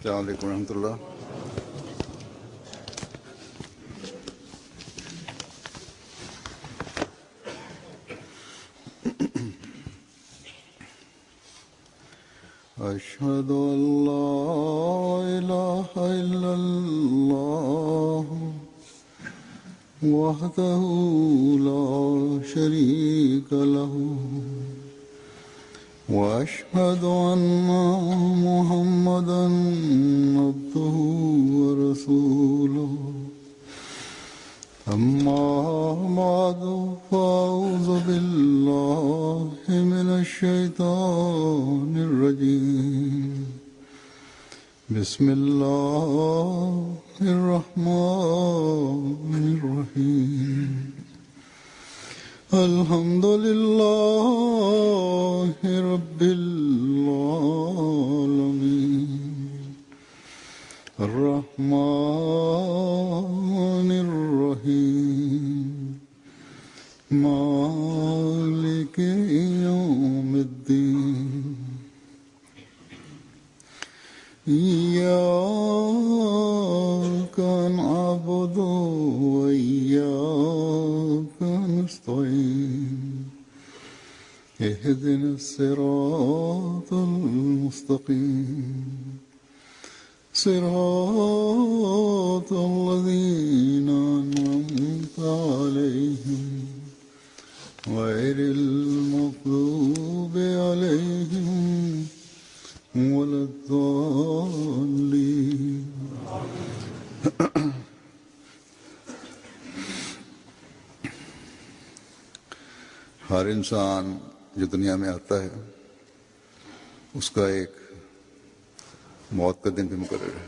السلام عليكم ورحمة الله. أشهد أن لا إله إلا الله وحده لا شريك له وأشهد أن محمدًا عبده ورسوله أما بعد فأعوذ بالله من الشيطان الرجيم بسم الله الرحمن الرحيم الحمد لله رب العالمين الرحمن الرحيم مالك يوم الدين إياك نعبد وإياك نستعين اهدنا الصراط المستقيم صراط الذين أنعمت عليهم غير المغضوب عليهم ولا الضالين. हर इंसान जो दुनिया में आता है उसका एक मौत का दिन भी मुकर्रर है.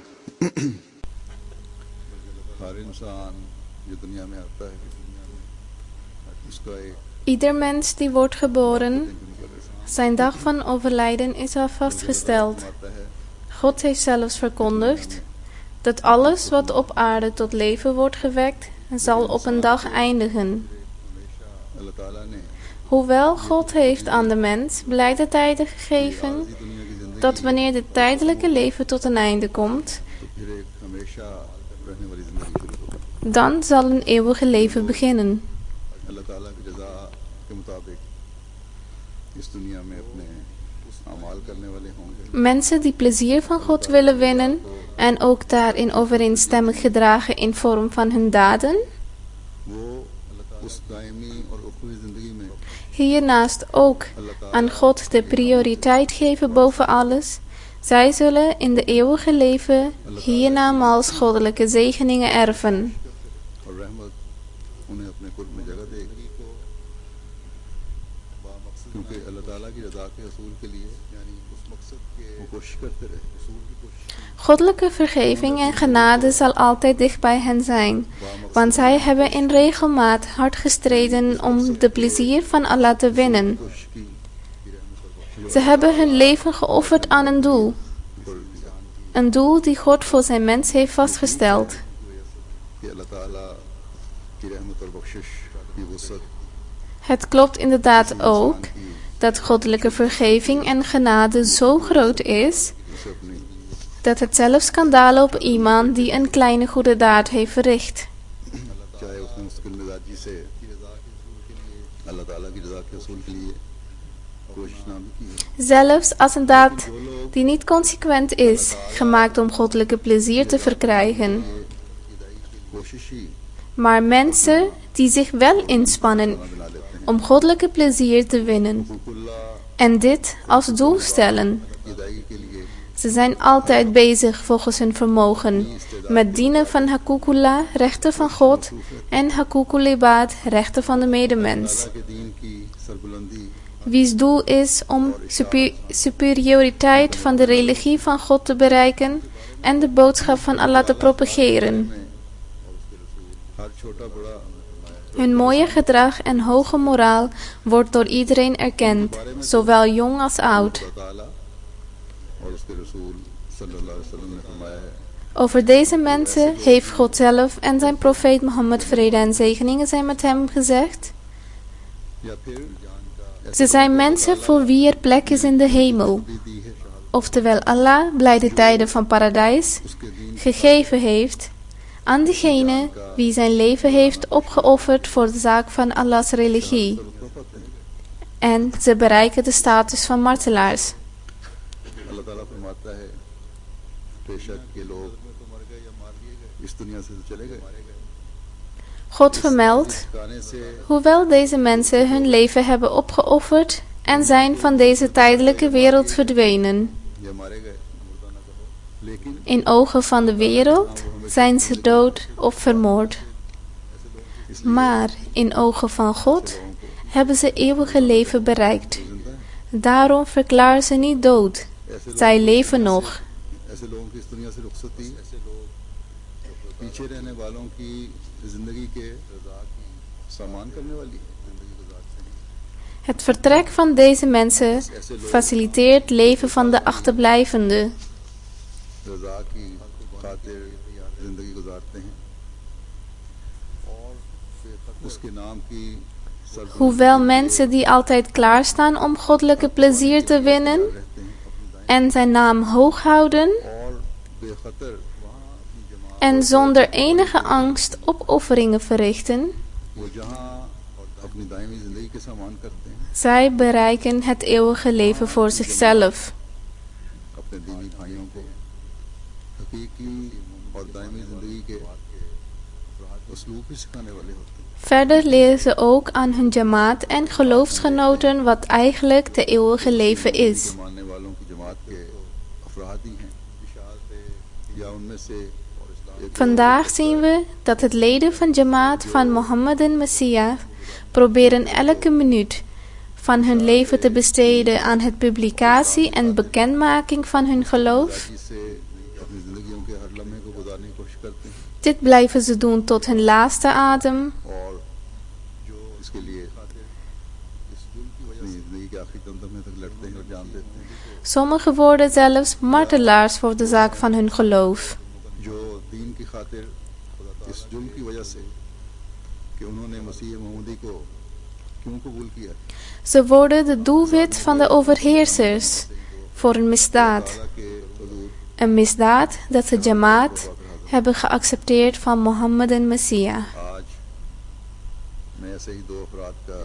हर इंसान जो दुनिया में आता है उसका एक Ieder mens die wordt geboren, zijn dag van overlijden is al vastgesteld. God heeft zelfs verkondigd dat alles wat op aarde tot leven wordt gewekt, zal op een dag eindigen. Hoewel God heeft aan de mens blijde tijden gegeven, dat wanneer dit tijdelijke leven tot een einde komt, dan zal een eeuwige leven beginnen. Mensen die plezier van God willen winnen en ook daarin overeenstemmig gedragen in vorm van hun daden, hiernaast ook aan God de prioriteit geven boven alles, zij zullen in de eeuwige leven hiernamaals goddelijke zegeningen erven. Goddelijke vergeving en genade zal altijd dicht bij hen zijn, want zij hebben in regelmaat hard gestreden om de plezier van Allah te winnen. Ze hebben hun leven geofferd aan een doel die God voor zijn mens heeft vastgesteld. Het klopt inderdaad ook dat goddelijke vergeving en genade zo groot is, dat het zelfs kan dalen op iemand die een kleine goede daad heeft verricht. Zelfs als een daad die niet consequent is, gemaakt om goddelijke plezier te verkrijgen. Maar mensen die zich wel inspannen om goddelijke plezier te winnen en dit als doel stellen. Ze zijn altijd bezig volgens hun vermogen met dienen van Hakukullah, rechten van God, en Hakukul Ibad, rechten van de medemens. Wie's doel is om superioriteit van de religie van God te bereiken en de boodschap van Allah te propageren. Hun mooie gedrag en hoge moraal wordt door iedereen erkend, zowel jong als oud. Over deze mensen heeft God zelf en zijn profeet Mohammed, vrede en zegeningen zijn met hem, gezegd: ze zijn mensen voor wie er plek is in de hemel. oftewel Allah, blijde tijden van paradijs, उसके दीन gegeven heeft aan diegene wie zijn leven heeft opgeofferd voor de zaak van Allahs religie. रुतबा पाते हैं। En ze bereiken de status van martelaars. अल्लाह ताला फरमाता है बेशक के लोग इस दुनिया से तो चले गए, God vermeldt, गाने से hoewel deze mensen hun leven hebben opgeofferd en zijn van deze tijdelijke wereld verdwenen. ये मारे गए, लेकिन In ogen van de wereld zijn ze dood of vermoord. Maar in ogen van God hebben ze eeuwige leven bereikt. Daarom verklaar ze niet dood. Zij leven nog. ऐसे लोगों की इस दुनिया से रुखसती पीछे रहने वालों की जिंदगी के सामान करने वाली है। Het vertrek van deze mensen faciliteert leven van de achterblijvenden. रजा की खातिर जिंदगी गुजारते हैं उसके नाम की सब Hoewel mensen die altijd klaarstaan om goddelijke plezier te winnen रहते हैं en zijn naam hoog houden और बेखतर en zonder enige angst opofferingen verrichten, वो जहाँ अपनी दायमी जिंदगी के सामान करते हैं zij bereiken het eeuwige leven voor zichzelf. अपने दीनी भाइयों को हकीकी और दायमी जिंदगी के उसलूब भी सिखाने वाले होते हैं। Verder leren ze ook aan hun jamaat en geloofsgenoten wat eigenlijk de eeuwige leven is. जो मानने वालों की जमात के अफराद ही हैं या उनमें से एक Vandaag zien we dat het leden van jamaat van Mohammedan Messiah proberen elke minuut van hun leven te besteden aan het publicatie en bekendmaking van hun geloof. जिससे अपनी जिंदगियों के हर लम्हे को गुजारने की कोशिश करते हैं Dit blijven ze doen tot hun laatste adem. और जो इसके लिए अपनी जिंदगी के आखिरी दम में तक लड़ते हैं और जान देते हैं Sommigen worden zelfs martelaars voor de zaak van hun geloof. जो दीन की खातिर इस जुल्म की वजह से कि उन्होंने मसीह मोहम्मदी को क्यों कबूल किया Ze worden de doelwit van de overheersers voor een misdaad. ताला के हुजूर Een misdaad dat de jamaat hebben geaccepteerd van Mohammedan Messiah. आज मैं ऐसे ही दो अफराद का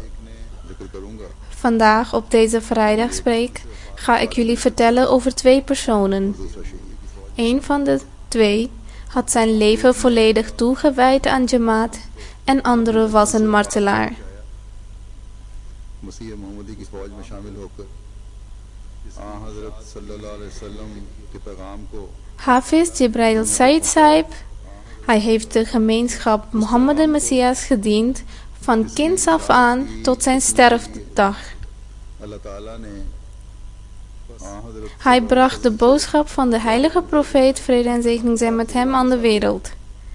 जिक्र करूंगा Vandaag op deze vrijdagspreek ga ik jullie vertellen over 2 personen. दूसरा शहीद Een van de 2 had zijn leven volledig toegewijd aan jamaat en andere was een martelaar. मसीह मोहम्मदी की फौज में शामिल होकर हज़रत सल्लल्लाहु अलैहि वसल्लम के पैगाम को Hafiz Jibril Said Saib, hij heeft de gemeenschap Mohammedan Messias gediend van kinds af aan tot zijn sterfdag. अल्लाह ताला ने हज़रत Hij bracht de boodschap van de heilige profeet, vrede en zegening zij met hem, aan de wereld.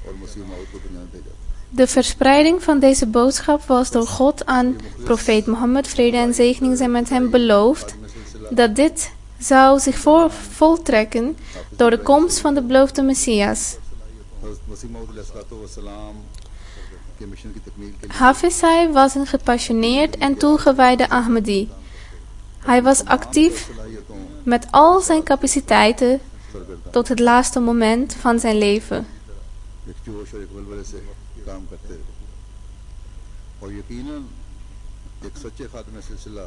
और मसीह मौद को दुनिया में भेजा De verspreiding van deze boodschap was door God aan profeet Mohammed, vrede en zegening zij met hem, beloofd, dat dit zou zich voltrekken door de komst van de beloofde Messias. हज़रत मसीह मौद अलैहिस्सलाम के मिशन की तकमील के लिए Hafiz Saib was een gepassioneerd en toegewijde Ahmadi. Hij was actief सलाहियतों met al zijn capaciteiten सरगर्दा tot het laatste moment van zijn leven. एक जोश और एक वलवले से काम करते रहे और यकीनन एक सच्चे खात्मे सिलसिला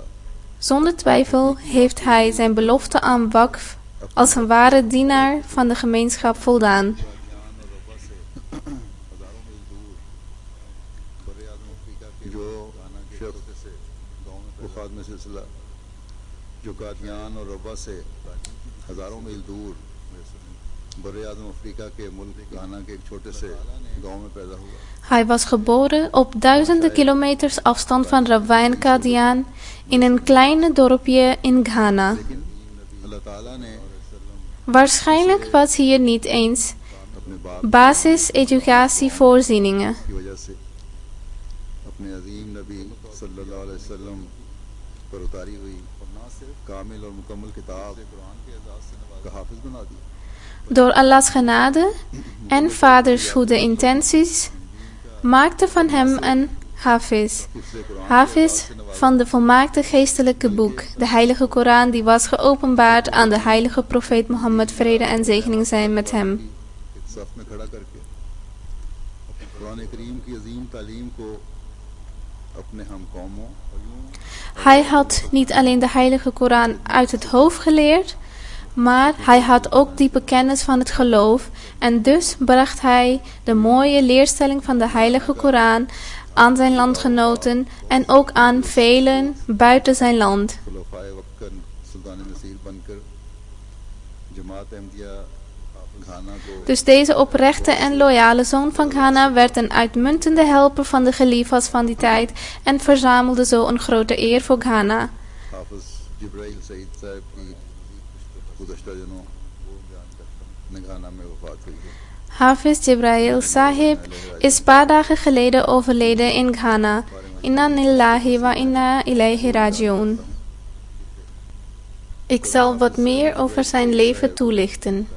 Zonder twijfel heeft hij zijn belofte aan Waqf als een ware dienaar van de gemeenschap voldaan. जो शख्स वो खात्मे सिलसिला जो कादियान और रब्बा से हज़ारों मील दूर बर्रे आज़म अफ्रीका के मुल्क घाना के एक छोटे से गांव में पैदा हुआ Hij was geboren op duizenden kilometers afstand van Rabwa en Qadian in een kleine dorpje in Ghana. लेकिन अल्लाह ताला ने Waarschijnlijk was hier niet eens अपने बाप basis-educatievoorzieningen. की वजह से अपने अजीम नबी सल्लल्लाहु अलैहि वसल्लम पर उतारी हुई कामिल और मुकम्मल किताब का हाफिज बना दिया Door Allahs genade en vaders goede intenties maakte van hem een Hafiz. हिफ्ज़ Quran Hafiz van de volmaakte geestelijke boek, de heilige Koran, die was geopenbaard aan de heilige profeet Mohammed, vrede en zegening zijn met hem. सफ में खड़ा करके कुरान करीम की अजीम तालीम को अपने हम कौमों Hij had niet alleen de heilige Koran uit het hoofd geleerd, maar hij had ook diepe kennis van het geloof en dus bracht hij de mooie leerstelling van de heilige Koran aan zijn landgenoten en ook aan velen buiten zijn land. खुलफाए वक्कर सुल्तान नसीर बनकर जमात अहमदिया घाना को Dus deze oprechte en loyale zoon van Ghana werd een uitmuntende helper van de gelifas van die tijd en verzamelde zo een grote eer voor Ghana. हाफिज जिब्राइल सईद साहब की गुज़श्ता दिनों में घाना में वफात हुई है Hafiz Jibrail Sahib is een paar dagen geleden overleden in Ghana. Inna lillahi wa inna ilayhi raji'un. Ik zal wat meer over zijn leven toelichten.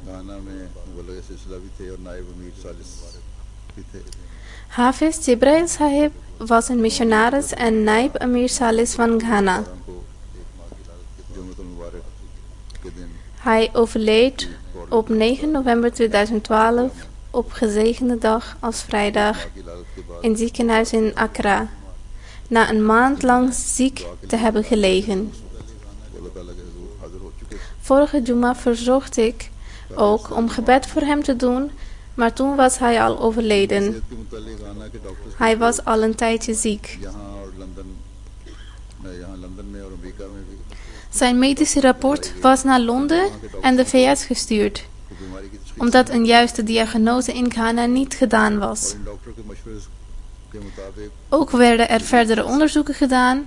घाना में वलय सिलसिला भी थे और नायब अमीर सालिस भी थे Hafiz Jibrail Sahib was een missionaris en naib Amir Salis van Ghana. को जुम्मतुल मुबारक के दिन Hij overleed op 9 november 2012 op gezegende dag als vrijdag की लालत के बाद in het ziekenhuis in Accra. Na een maand lang ziek te hebben gelegen. अल्लाह ताला के हुजूर हाजिर हो चुके थे Vorige Juma verzocht ik ook om gebed voor hem te doen, maar toen was hij al overleden. सेहत के मुतालिक घाना के doctors Hij was al een tijdje ziek. यहाँ और लंदन में और अमेरिका में भी Zijn medische rapport was naar Londen en de VS gestuurd, को बीमारी की तशख़ीस omdat een juiste diagnose in Ghana niet gedaan was. In doctor के मशवरे के मुताबिक Ook werden er verdere onderzoeken gedaan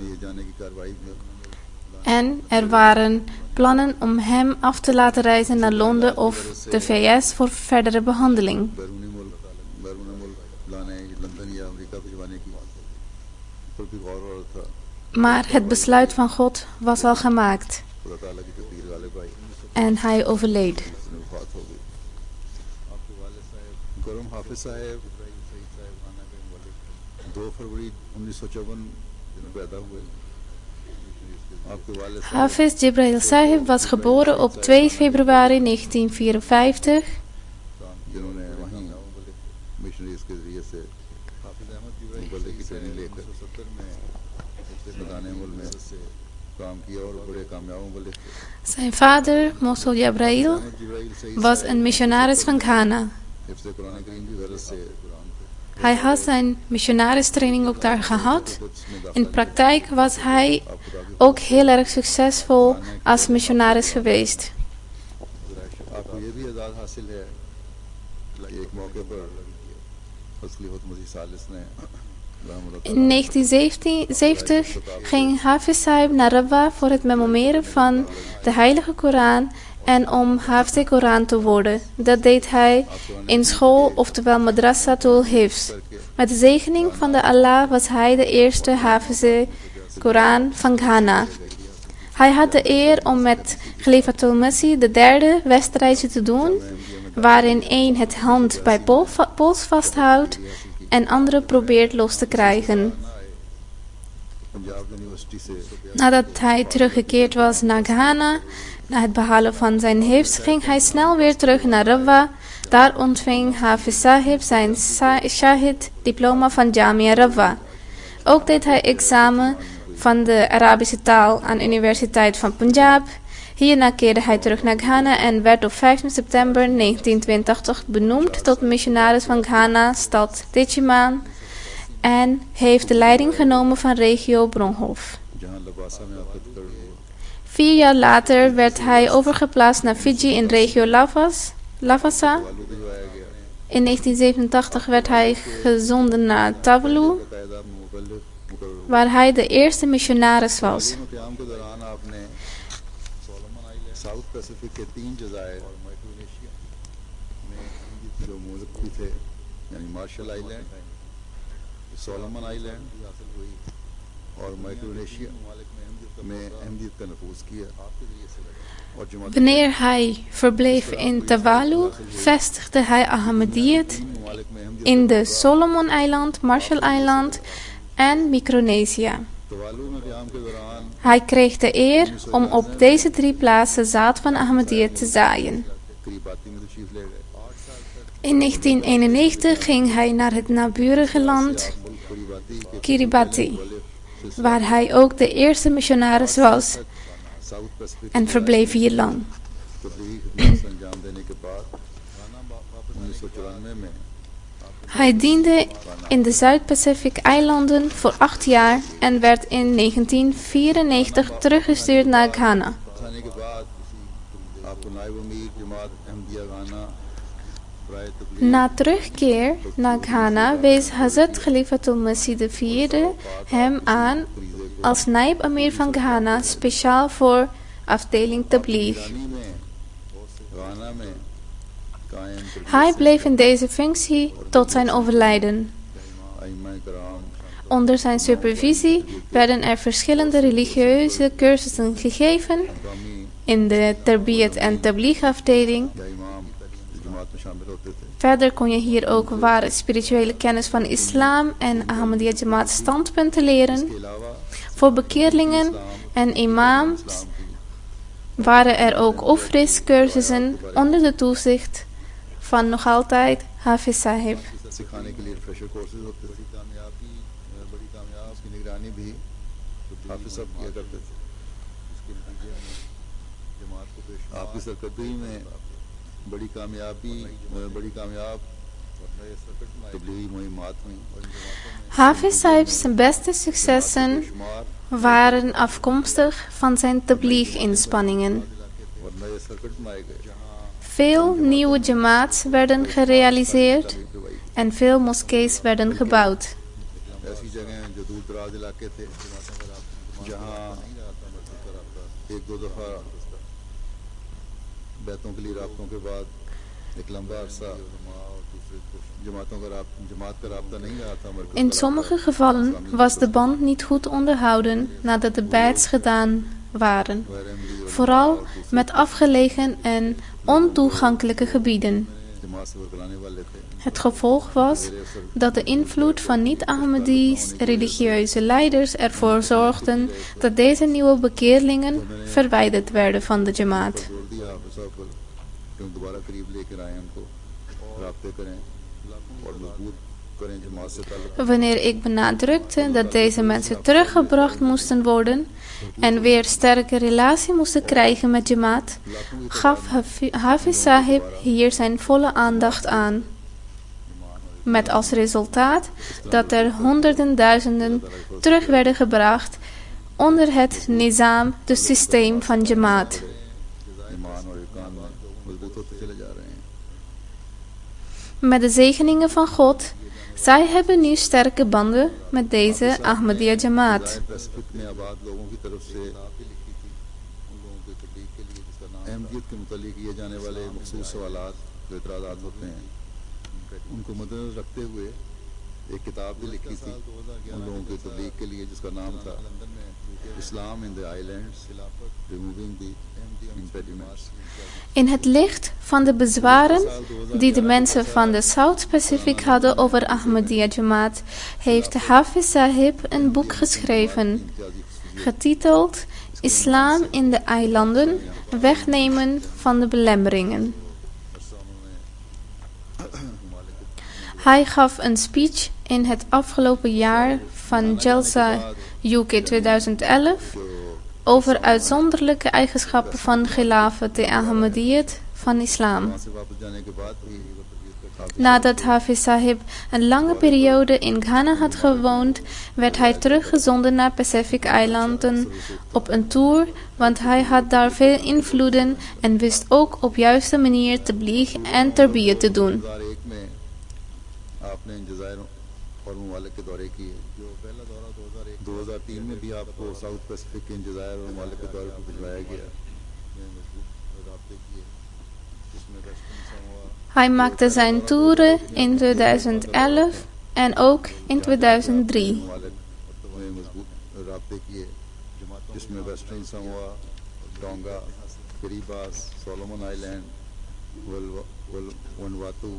लिए जाने की कार्रवाई में en er waren plannen om hem af te laten reizen naar Londen of de VS voor verdere behandeling. बैरून मुल्क लाने लंदन या अमेरिका भिजवाने की पर भी गौर हो रहा था Maar het besluit van God was al gemaakt खुदा ताला की तकदीर गालिब आई en hij overleed. उसने वफात हो गई गरम हाफिज साहब 2 फरवरी 1954 में पैदा हुए आपके वालिद साहब Hafiz Jibrail Sahib was geboren op 2 februari 1954 जिन्होंने वहीं मिशनरीज के जरिए से मुबल्लिग की ट्रेनिंग लेकर मैदान अमल में काम किया और बड़े कामयाब मुबल्लिग थे Zijn vader, Mosul Jibrail, Jibrail Saeed was een missionaris van Ghana. हिफ्ज़ कुरान करीम की गरज से Hij had zijn missionaristraining ook daar gehad. In praktijk was hij ook heel erg succesvol als missionaris geweest. आपको ये भी एजाज़ हासिल है कि एक मौके पर खलीफत मसीह सालिस ने In 1970 ging Hafiz Sahib naar Rabwa voor het memoreren van de heilige Koran en om Hafiz Koran te worden. Dat deed hij in school, oftewel Madrasatul Hifz. Met de zegening van de Allah was hij de eerste Hafiz Koran van Ghana. Hij had de eer om met Khalifatul Masih de derde wedstrijdje te doen, waarin één het hand bij pols vasthoudt en andere probeert los te krijgen. Punjab university से Nadat hij teruggekeerd was naar Ghana, na het behalen van zijn hifz, ging hij snel weer terug naar Rabwa. Daar ontving Hafiz Sahib zijn Shahid-diploma van Jamia Rabwa. Ook deed hij examen van de Arabische taal aan de Universiteit van Punjab. Hierna keerde hij terug naar Ghana en werd op 15 september 1982 benoemd tot missionaris van Ghana, stad Techiman, en heeft de leiding genomen van regio Bronhof. जहाँ लबासा में आफत कर 4 jaar later werd hij overgeplaatst naar Fiji in regio Lavasa. वालू भिजवाया गया In 1987 werd hij gezonden naar Tavalu, कायदा मुबल्लिग मुकर्रर waar hij de eerste missionaris was. क़याम के दौरान आपने साउथ पैसिफिक के 3 जज़ायर और माइक्रोनेशिया में जो मुल्क भी थे यानी मार्शल आइलैंड सोलोमन आइलैंड और माइक्रोनेशिया में अहमदियत का नफूज किया और जमात Wanneer hij verbleef in Tuvalu, vestigde hij Ahmadiyyat ममालिक में Ahmadiyyat in de Solomon-eiland, Marshall-eiland en Micronesië. तवालू में क़याम के दौरान Hij kreeg de eer om op deze 3 plaatsen zaad van Ahmadiyyat te zaaien. करीबाती में तशरीफ ले गए In 1991 ging hij naar het naburige land करीबाती के Kiribati, waar hij ook de eerste missionaris was south Pacific en verbleef hier lang. Tablighi खिदमत अंजाम देने के बाद 1994 में Hij diende in de Zuid-Pacific-eilanden voor 8 jaar en werd in 1994 teruggestuurd naar Ghana. आने के बाद आपको नायब अमीर जमात अहमदिया गाना बराए तबलीग Na terugkeer naar Ghana wees Hazrat Khalifatul Masih IV hem aan als naib amir van Ghana speciaal voor afdeling Tabligh. गाना में कायम Hij bleef in deze functie tot zijn overlijden. आइमा कराम Onder zijn supervisie werden er verschillende religieuze cursussen gegeven गामी in de Tarbiyat en Tabligh afdeling. या इमाम इस जमात में शामिल होते थे Verder kon je hier ook ware spirituele kennis van islam en Ahmadiyya Jamaat standpunten leren. के अलावा Voor bekeerlingen en imams waren er ook ofris cursussen onder de toezicht van nog altijd Hafiz Sahib. सिखाने के लिए fresher courses होते थे कामयाबी बड़ी कामयाब की निगरानी भी हाफिज साहब किया करते थे इसके नतीजे में जमात को आपकी सरकर्दगी में बड़ी कामयाब तबलीगी मुहिमात हुई और इन जमातों में Hafiz Sahib's beste successen शुमार waren afkomstig van zijn tabligh-inspanningen. और नए सर्किट बनाए गए Veel nieuwe jamaats werden gerealiseerd en veel moskees werden gebouwd. ऐसी जगह हैं जो दूर दराज इलाके थे जहाँ एक दो दफ़ा बैतों के लिए राब्तों के बाद एक लंबा अरसा जमात का राब्ता नहीं रहा था मरकज़ In का sommige gevallen was de band niet goed onderhouden nadat de bijts gedaan waren. Vooral met afgelegen en ontoegankelijke gebieden. जमात से वरगलाने वाले थे Het gevolg was dat de invloed van niet-Ahmadis religieuze leiders ervoor zorgden dat deze nieuwe bekeerlingen verwijderd werden van de jamaat. जोर दिया हाफिज साहब पर कि हम दोबारा करीब लेकर आए उनको राब्ते करें और मजबूत करें जमात से ताल्लुक़ Wanneer ik benadrukte dat deze mensen teruggebracht moesten worden en weer sterke relatie moesten krijgen met jamaat, gaf Hafiz Sahib hier zijn volle aandacht aan. Met als resultaat dat er honderden duizenden terug werden gebracht onder het nizam, dus systeem van jamaat. ईमान और इरकान में मजबूत होते चले जा रहे हैं Met de zegeningen van God, zij hebben nu sterke banden met deze Ahmadiyya Jamaat. Pacific में आबाद लोगों की तरफ से उन लोगों के तबलीग के लिए जिसका नाम अहमदियत के मुतालिक किए जाने वाले मखसूस सवालात जो इतराज़ात होते हैं उनको मद्देनज़र रखते हुए एक किताब भी लिखी थी उन लोगों के तबलीग के लिए जिसका नाम था Islam in the islands removing the impediments. In het licht van de bezwaren die de mensen van de South Pacific hadden over Ahmadiyya Jamaat, heeft Hafiz Sahib een boek geschreven, getiteld Islam in de eilanden, wegnemen van de belemmeringen. Hij gaf een speech in het afgelopen jaar van Jalsa UK 2011 over uitzonderlijke eigenschappen van Khilafat Ahmadiyyat van islam. से वापस जाने के बाद भी Nadat Hafiz Sahib een lange periode in Ghana had gewoond, werd hij teruggezonden naar Pacific-eilanden op een tour, want hij had daar veel invloeden en wist ook op juiste manier tabligh en tarbiyat te doen. 2001 में आपने इन जज़ायर और ममालिक के दौरे किए जो पहला दौरा 2003 में भी आपको साउथ पैसिफिक के इन जज़ायर और ममालिक के दौरे पर भिजवाया गया मजबूत राब्ते किए जिसमें western Samoa Hij maakte zijn toeren in 2011 en ook in 2003. ममालिक में मजबूत रब्ते किए जिसमें वेस्टर्न समोआ, टोंगा, किरिबास, सोलोमन आइलैंड, वनवातु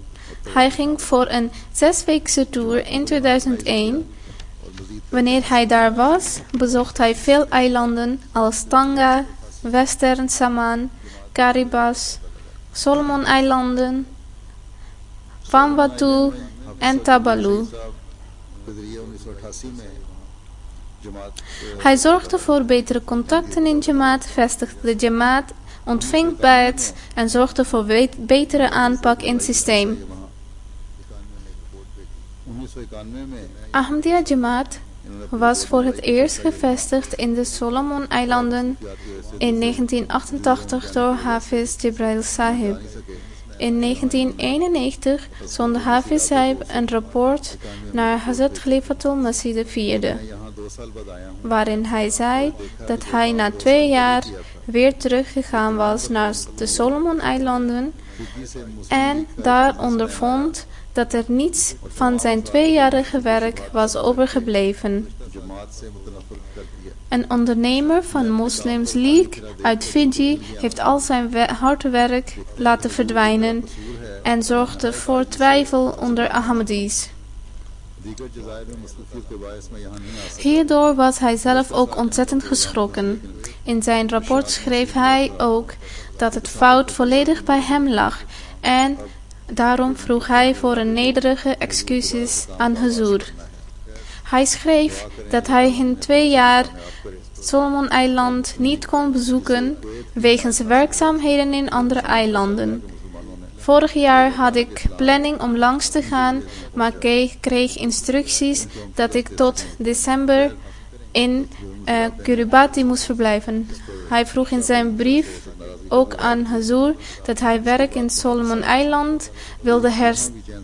Hij ging voor een 6-weekse tour in 2001. Wanneer hij daar was, bezocht hij veel eilanden als Tonga, Western Samoa, Caribas, Solomon-eilanden, Vanuatu en Tuvalu. Hij zorgde voor betere contacten in Jamaat, vestigde de Jamaat, ontving bai'at en zorgde voor betere aanpak in het systeem. Ahmadiyya Jamaat was voor het eerst gevestigd in de Solomon-eilanden in 1988 door Hafiz Jibril Sahib. In 1991 zond Hafiz Sahib een rapport naar Hazrat Khalifatul Masih IV, waarin hij zei dat hij na 2 jaar weer teruggegaan was naar de Solomon-eilanden en daar ondervond dat er niets van zijn 2-jarige werk was overgebleven. Een ondernemer van Muslims League uit Fiji heeft al zijn harde werk laten verdwijnen en zorgde voor twijfel onder Ahmadis. Hierdoor was hij zelf ook ontzettend geschrokken. In zijn rapport schreef hij ook dat het fout volledig bij hem lag en daarom vroeg hij voor een nederige excuses aan Huzur. Hij schreef dat hij in 2 jaar Solomon-eiland niet kon bezoeken wegens werkzaamheden in andere eilanden. Vorig jaar had ik planning om langs te gaan, maar kreeg instructies dat ik tot december in Kiribati moest verblijven. Hij vroeg in zijn brief ook aan Huzur dat hij werk in Solomon-eiland wilde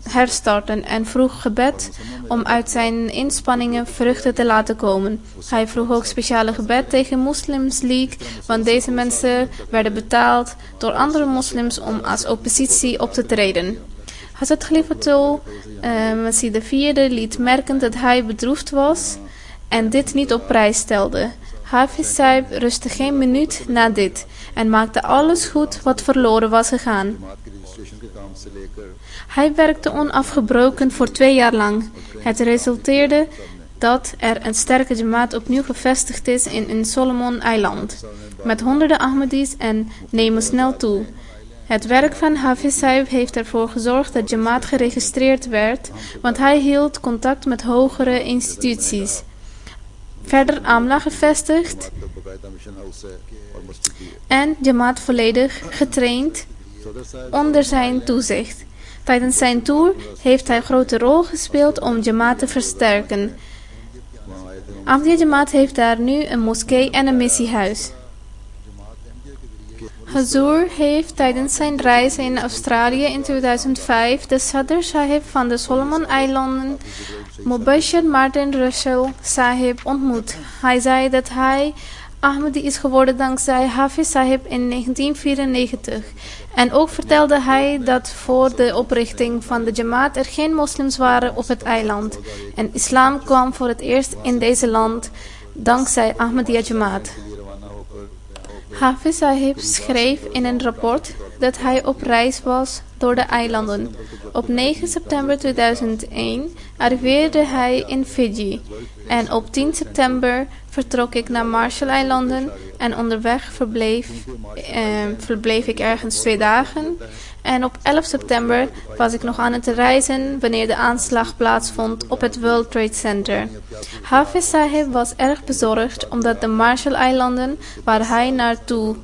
herstarten en vroeg gebed om uit zijn inspanningen vruchten te laten komen. Hij vroeg ook speciale gebed tegen Muslims League, want deze mensen werden betaald door andere moslims om als oppositie op te treden. Hazrat Khalifatul Masih IV liet merken dat hij bedroefd was en dit niet op prijs stelde. Hafiz Sahib rustte geen minuut na dit en maakte alles goed wat verloren was gegaan. Hij werkte onafgebroken voor 2 jaar lang. Het resulteerde dat er een sterke Jamaat opnieuw gevestigd is in Solomon-eiland, met honderden Ahmadis en nemen snel toe. Het werk van Hafiz Sahib heeft ervoor gezorgd dat Jamaat geregistreerd werd, want hij hield contact met hogere instituties. Verder Amla gevestigd en Jamaat volledig getraind onder zijn toezicht. Tijdens zijn tour heeft hij een grote rol gespeeld om Jamaat te versterken. Ahmadiyya Jamaat heeft daar nu een moskee en een missiehuis. Huzur heeft tijdens zijn reis in Australië in 2005 de Sadr Sahib van de Solomon-eilanden, Mubashir Martin Russell Sahib, ontmoet. Hij zei dat hij Ahmadi is geworden dankzij Hafiz Sahib in 1994. En ook vertelde hij dat voor de oprichting van de Jamaat er geen moslims waren op het eiland. En islam kwam voor het eerst in deze land dankzij Ahmadiyya Jamaat. Hafiz Sahib schreef in een rapport dat hij op reis was door de eilanden. Op 9 september 2001 arriveerde hij in Fiji en op 10 september vertrok ik naar Marshall-eilanden en onderweg verbleef ik ergens 2 dagen. En op 11 september was ik nog aan het reizen wanneer de aanslag plaatsvond op het World Trade Center. Hafiz Sahib was erg bezorgd omdat de Marshall-eilanden, waar hij naartoe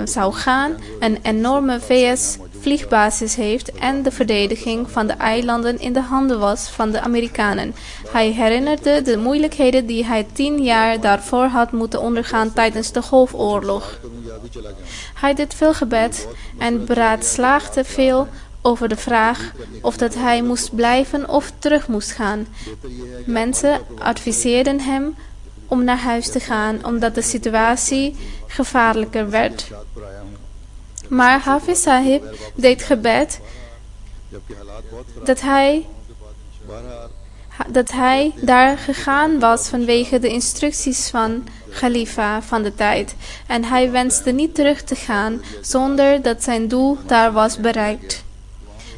zou gaan, een enorme VS-vliegbasis heeft en de verdediging van de eilanden in de handen was van de Amerikanen. Hij herinnerde de moeilijkheden die hij 10 jaar daarvoor had moeten ondergaan tijdens de Golfoorlog. Hij deed veel gebed en beraadslaagde veel over de vraag of dat hij moest blijven of terug moest gaan. Mensen adviseerden hem om naar huis te gaan omdat de situatie gevaarlijker werd. Maar Hafiz Sahib deed gebed dat hij dat hij daar gegaan was vanwege de instructies van Khalifa van de tijd. En hij wenste niet terug te gaan zonder dat zijn doel daar was bereikt.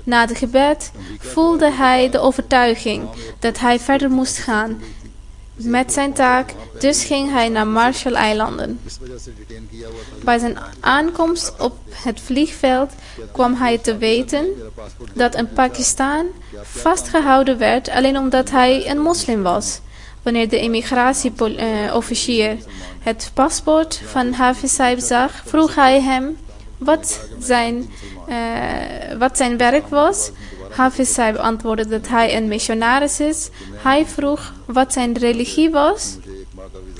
Na het gebed voelde hij de overtuiging dat hij verder moest gaan met zijn taak, dus ging hij naar Marshall-eilanden. Bij zijn aankomst op het vliegveld kwam hij te weten dat een Pakistan vastgehouden werd alleen omdat hij een moslim was. Wanneer de immigratieofficier het paspoort van Hafiz Saib zag, vroeg hij hem wat zijn werk was. Hafiz Saib antwoordde dat hij een missionaris is. Hij vroeg wat zijn religie was.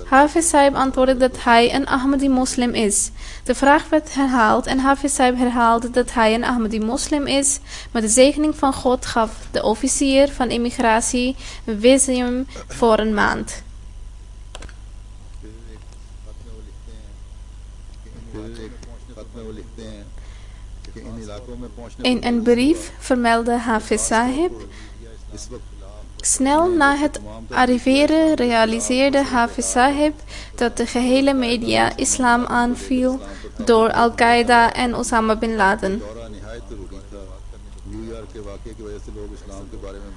Hafiz Saib antwoordde dat hij een Ahmadi-moslim is. De vraag werd herhaald en Hafiz Saib herhaalde dat hij een Ahmadi-moslim is. Met de zegening van God gaf de officier van immigratie visum voor een maand. In een brief vermeldde Hafiz Sahib: snel na het arriveren realiseerde Hafiz Sahib dat de gehele media islam aanviel door Al-Qaeda en Osama bin Laden.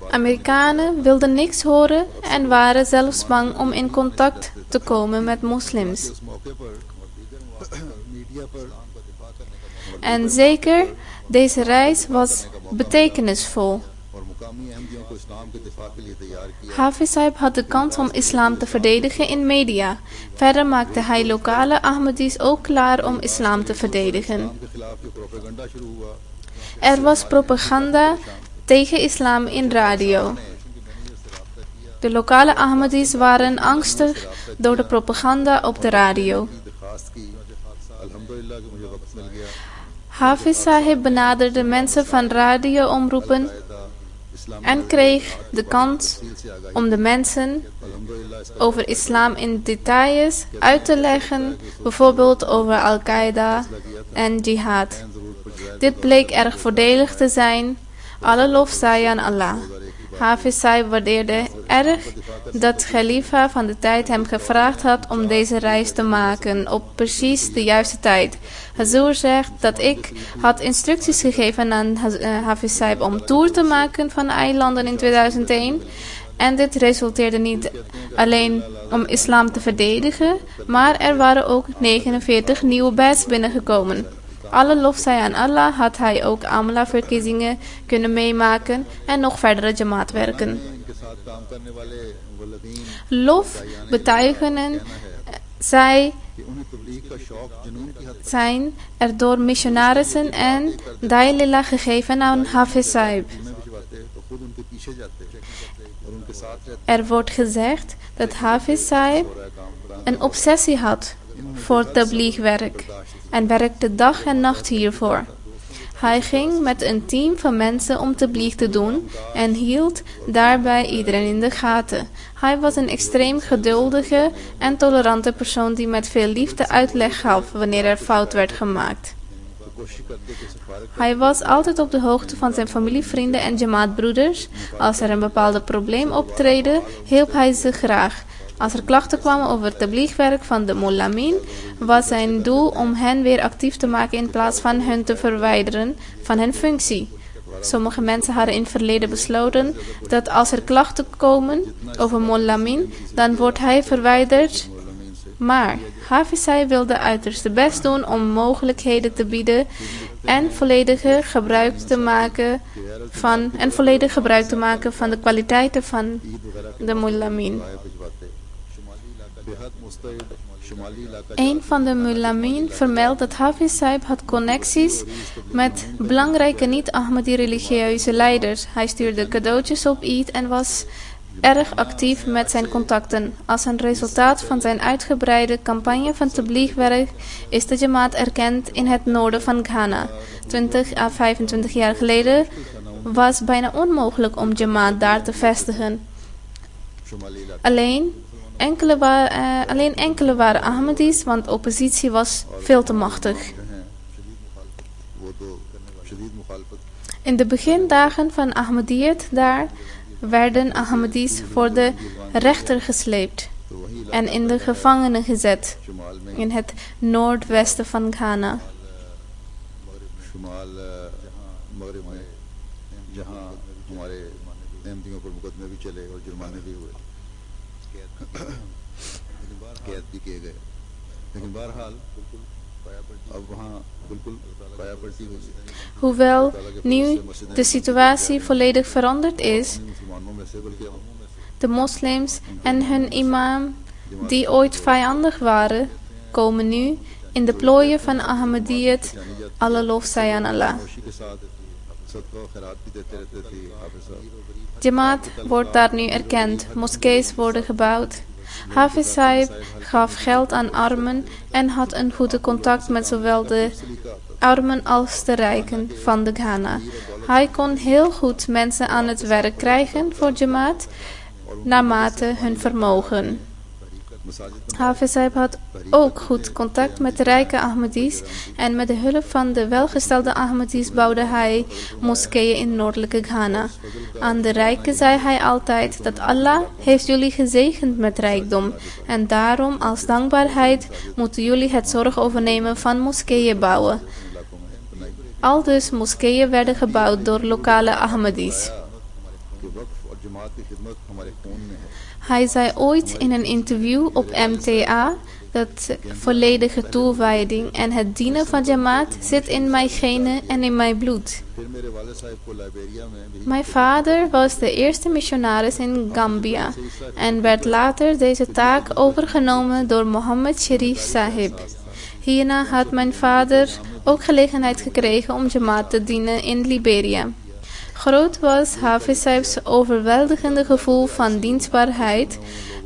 Amerikanen wilden niks horen en waren zelfs bang om in contact te komen met moslims. En zeker, deze reis was betekenisvol. Hafiz Saib had de kans om islam te verdedigen in media. Verder maakte hij lokale Ahmadis ook klaar om islam te verdedigen. Er was propaganda tegen islam in radio. De lokale Ahmadis waren angstig door de propaganda op de radio. Hafiz Sahib benaderde mensen van radioomroepen en kreeg de kans om de mensen over islam in details uit te leggen, bijvoorbeeld over Al-Qaeda en jihad. Dit bleek erg voordelig te zijn. Alle lof zij aan Allah. Hafiz Saib waardeerde erg dat Khalifa van de tijd hem gevraagd had om deze reis te maken op precies de juiste tijd. Hazur zegt dat ik had instructies gegeven aan Hafiz Saib om tour te maken van de eilanden in 2001. En dit resulteerde niet alleen om islam te verdedigen, maar er waren ook 49 nieuwe badges binnengekomen. Alle lof zij aan Allah had hij ook Amla-verkiezingen kunnen meemaken en nog verdere jamaat werken. Lof betuigenen zij zijn er door missionarissen en Dailillah gegeven aan Hafiz Saib. Er wordt gezegd dat Hafiz Saib een obsessie had voor tabligh-werk en werkte dag en nacht hiervoor. Hij ging met een team van mensen om tabligh te doen en hield daarbij iedereen in de gaten. Hij was een extreem geduldige en tolerante persoon die met veel liefde uitleg gaf wanneer er fout werd gemaakt. Hij was altijd op de hoogte van zijn familie, vrienden en jamaatbroeders. Als er een bepaald probleem optreden, hielp hij ze graag. Als er klachten kwamen over het tabligh-werk van de Mullamin, was zijn doel om hen weer actief te maken in plaats van hen te verwijderen van hun functie. Sommige mensen hadden in het verleden besloten dat als er klachten komen over Mullamin, dan wordt hij verwijderd. Maar Hafiz Saib wilde uiterste best doen om mogelijkheden te bieden en volledig gebruik te maken van de kwaliteiten van de Mullamin. Een van de Mullamin vermeldt dat Hafiz Saib had connecties met belangrijke niet-Ahmadi religieuze leiders. Hij stuurde cadeautjes op Eid en was erg actief met zijn contacten. Als een resultaat van zijn uitgebreide campagne van tabligh-werk is de jamaat erkend in het noorden van Ghana. 20 à 25 jaar geleden was bijna onmogelijk om jamaat daar te vestigen. Alleen enkele waren Ahmadis, want oppositie was veel te machtig. In de begindagen van Ahmadiyyat daar werden Ahmadis voor de rechter gesleept तो वही इलाका en in de gevangenis gezet शुमाल में in het noordwesten van Ghana. शुमाल मगरब में जहाँ हमारे अहमदियों पर मुकदमे भी चले और जुर्माने भी हुए, कैद भी किए गए, लेकिन बहरहाल अब वहाँ बिल्कुल काया पलटी हुई है। Hoewel nu de situatie volledig veranderd is, मुसलमानों में से बल्कि de moslims en hun imam, die ooit vijandig waren, komen nu in de plooien van Ahmadiyyat. Alle lof zij aan Allah. खामोशी के साथ सदका और खैरात भी देते रहते थे हाफिज साहब। Jamaat wordt daar nu erkend, moskees worden gebouwd. Hafiz Sahib gaf geld aan armen en had een goede contact met zowel de armen als de rijken van de Ghana. Hij kon heel goed mensen aan het werk krijgen voor Jamaat, naarmate hun vermogen. Hafiz Sahib had ook goed contact met de rijke Ahmadis en met de hulp van de welgestelde Ahmadis bouwde hij moskeeën in noordelijke Ghana. Aan de rijken zei hij altijd dat Allah heeft jullie gezegend met rijkdom en daarom als dankbaarheid moeten jullie het zorg overnemen van moskeeën bouwen. Aldus moskeeën werden gebouwd door lokale Ahmadis. कि वक्फ और जमात की खिदमत हमारे खून में है। Hij zei ooit in een interview op MTA dat volledige toewijding en het dienen van Jamaat zit in mijn genen en in mijn bloed. फिर मेरे वाले साहब को लाइबेरिया में भी Mijn vader was de eerste missionaris in Gambia en werd later deze taak overgenomen door Mohammed Sharif Sahib. Hierna had mijn vader ook gelegenheid gekregen om Jamaat te dienen in Liberia. Groot was Hafiz Sahib's overweldigende gevoel van dienstbaarheid,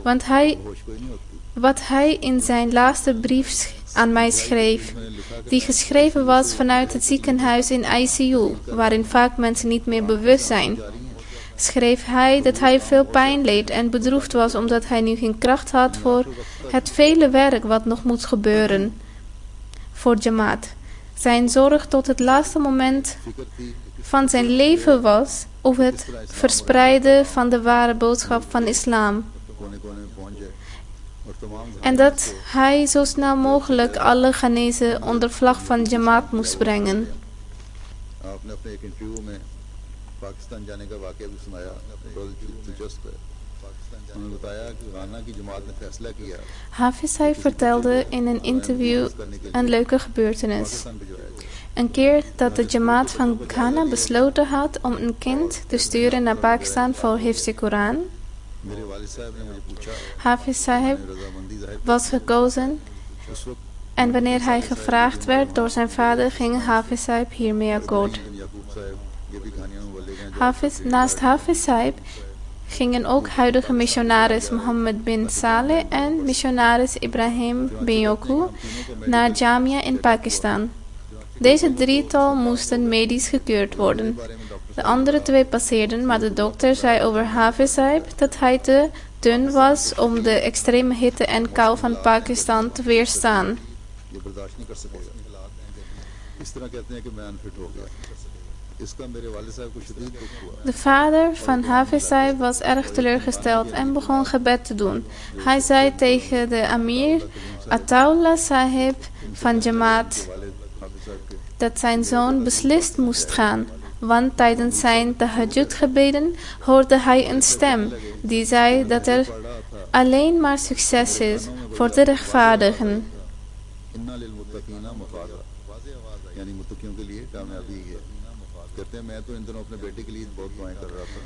want wat hij in zijn laatste brief aan mij schreef, die geschreven was vanuit het ziekenhuis in ICU, waarin vaak mensen niet meer bewust zijn, schreef hij dat hij veel pijn leed en bedroefd was omdat hij nu geen kracht had voor het vele werk wat nog moet gebeuren voor Jamaat. Zijn zorg tot het laatste moment फिक्र थी van zijn leven was over het verspreiden van de ware boodschap van islam. कोने कोने में पहुंच जाए और तमाम En dat hij zo snel mogelijk alle Ghanese onder vlag van Jamaat moest brengen. आपने अपने एक इंटरव्यू में पाकिस्तान जाने का वाक़या भी सुनाया, बहुत दिलचस्प है। उन्होंने बताया कि गाना की जमात ने फैसला किया Hafiz Sahib vertelde in een interview een leuke gebeurtenis. Pakistan भिजवाया गया। Een keer dat de Jamaat van Ghana besloten had om een kind te sturen naar Pakistan voor Hifz Koran. मेरे वालिद साहब ने मुझे पूछा, Hafiz Sahib रजामंदी जाहिर was gekozen उस वक्त en wanneer hij gevraagd werd door zijn vader ging Hafiz Sahib hiermee akkoord. याकूब साहब ये भी कहानियों में बोले गए Naast Hafiz Sahib gingen ook huidige missionaris Mohammed bin Saleh en missionaris Ibrahim bin Yoku naar Jamia in Pakistan. Deze drietal moesten medisch gekeurd worden. De andere twee passeerden, maar de dokter zei over Hafiz Sahib dat hij te dun was om de extreme hitte en kou van Pakistan te weerstaan. ये बर्दाश्त नहीं कर सकेगा। इस तरह कहते हैं कि मैं अनफिट हो गया। इसका मेरे वालिद साहब को शदीद दुख हुआ। De vader van Hafiz Sahib was erg teleurgesteld en begon gebed te doen. Hij zei tegen de Amir Ataullah Sahib van Jamaat वालिद हाफिज साहब के dat zijn zoon beslist moest gaan, want tijdens zijn tahajjud gebeden hoorde hij een stem die zei dat er alleen maar succes is voor de rechtvaardigen. इन्ना लिल मुत्तकीना मफाज़ा, यानी मुत्तकियों के लिए कामयाबी है। कहते हैं मैं तो इन दिनों अपने बेटे के लिए बहुत दुआएं कर रहा था।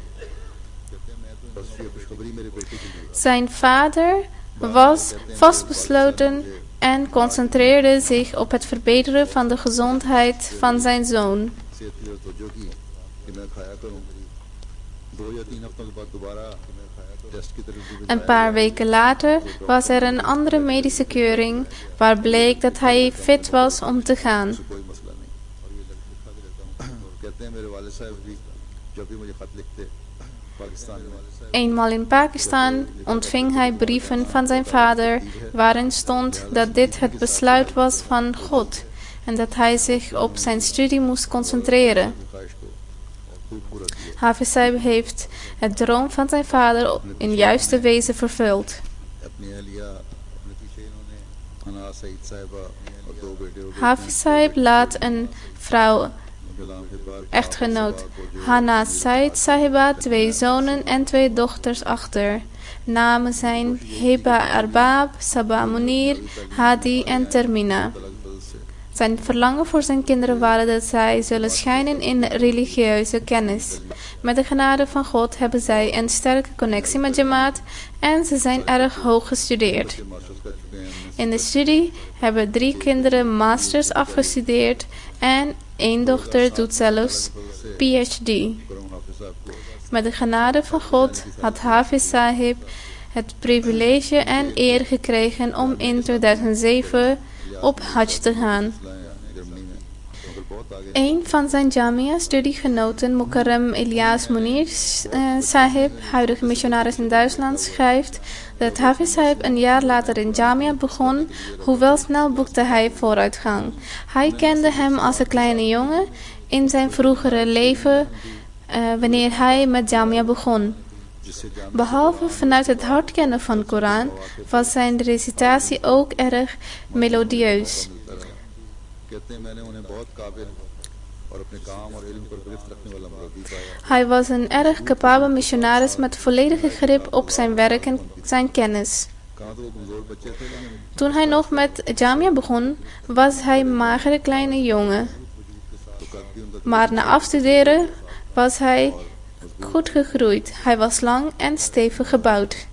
बस ये खुशखबरी मेरे बेटे के लिए। Zijn vader was vastbesloten en concentreerde zich op het verbeteren van de gezondheid van zijn zoon. सेहत की तरफ तवज्जो की कि मैं खाया करूं। 2 या 3 हफ्तों के बाद दोबारा टेस्ट की तरफ भी Een paar weken later was er een andere medische keuring waar bleek dat hij fit was om te gaan. कोई मसला नहीं। कहते हैं मेरे वालिद साहब भी जब भी मुझे खत लिखते पाकिस्तान में Eenmaal in Pakistan ontving hij brieven van zijn vader waarin stond dat dit het besluit was van God en dat hij zich op zijn studie moest concentreren. ख्वाहिश को खूब पूरा किया। Hafiz Sahib heeft het droom van zijn vader in juiste wezen vervuld. अपनी अहलिया अपने पीछे इन्होंने अना सईद साहिबा और 2 बेटे हो गए Hafiz Sahib laat een vrouw, गुलाम के बाद echtgenoot Hana Said Sahiba, 2 zonen en 2 dochters achter. Namen zijn Heba Arbab, Saba Munir, Hadi en Termina. Zijn verlangen voor zijn kinderen waren dat zij zullen schijnen in religieuze kennis. Met de genade van God hebben zij een sterke connectie met Jamaat en ze zijn erg hoog gestudeerd. In de studie hebben 3 kinderen masters afgestudeerd en 1 dochter doet zelfs PhD. Met de genade van God had Hafiz Sahib het privilege en eer gekregen om in 2007 op Hajj te gaan. Een van zijn Jamia-studiegenoten, Mukarram Ilyas Munir Sahib, huidige missionaris in Duitsland, schrijft dat Hafiz Sahib een jaar later in Jamia begon, hoewel snel boekte hij vooruitgang. Hij kende hem als een kleine jongen in zijn vroegere leven wanneer hij met Jamia begon. Behalve vanuit het hart kennen van de Koran, was zijn recitatie ook erg melodieus. Hij was een erg capabel missionaris met volledige grip op zijn werk en zijn kennis. Toen hij nog met Jamia begon, was hij een magere kleine jongen. Maar na afstuderen was hij goed gegroeid. Hij was lang en stevig gebouwd.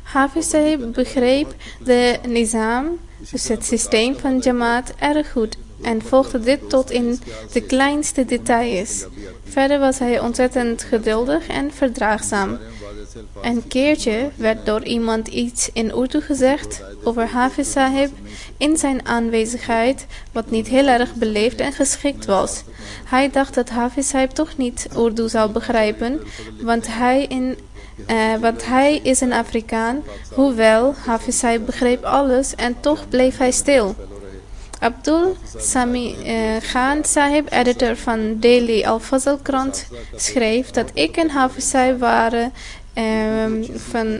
Hafiz Sahib begreep de nizam, dus het systeem van Jamaat, erg goed en volgde dit tot in de kleinste details. Verder was hij ontzettend geduldig en verdraagzaam. Een keertje werd door iemand iets in Urdu gezegd over Hafiz Sahib in zijn aanwezigheid, wat niet heel erg beleefd en geschikt was. Hij dacht dat Hafiz Sahib toch niet Urdu zou begrijpen, want hij is een Afrikaan, hoewel Hafiz Sahib begreep alles en toch bleef hij stil. Abdul Sami Khan Sahib, editor van Daily Al-Fazl krant, schreef dat ik en Hafiz Sahib waren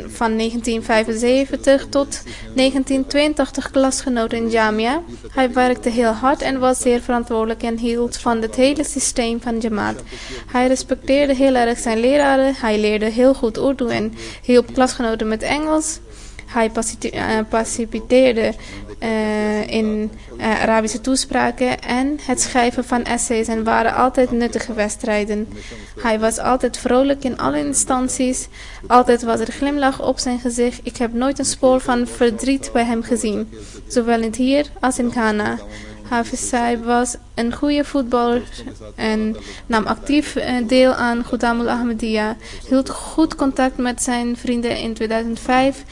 van 1975 tot 1982 klasgenoten in Jamia. Hij werkte heel hard en was zeer verantwoordelijk en hield van het hele systeem van Jamaat. Hij respecteerde heel erg zijn leraren, hij leerde heel goed Urdu en hielp klasgenoten met Engels. Hij participeerde in Arabische toespraken en het schrijven van essays en waren altijd nuttige wedstrijden. Hij was altijd vrolijk in alle instanties. Altijd was er glimlach op zijn gezicht. Ik heb nooit een spoor van verdriet bij hem gezien, zowel in hier als in Ghana. Hafiz Sahib was een goede voetballer en nam actief deel aan Khudamul Ahmadiyya. Hield goed contact met zijn vrienden. In 2005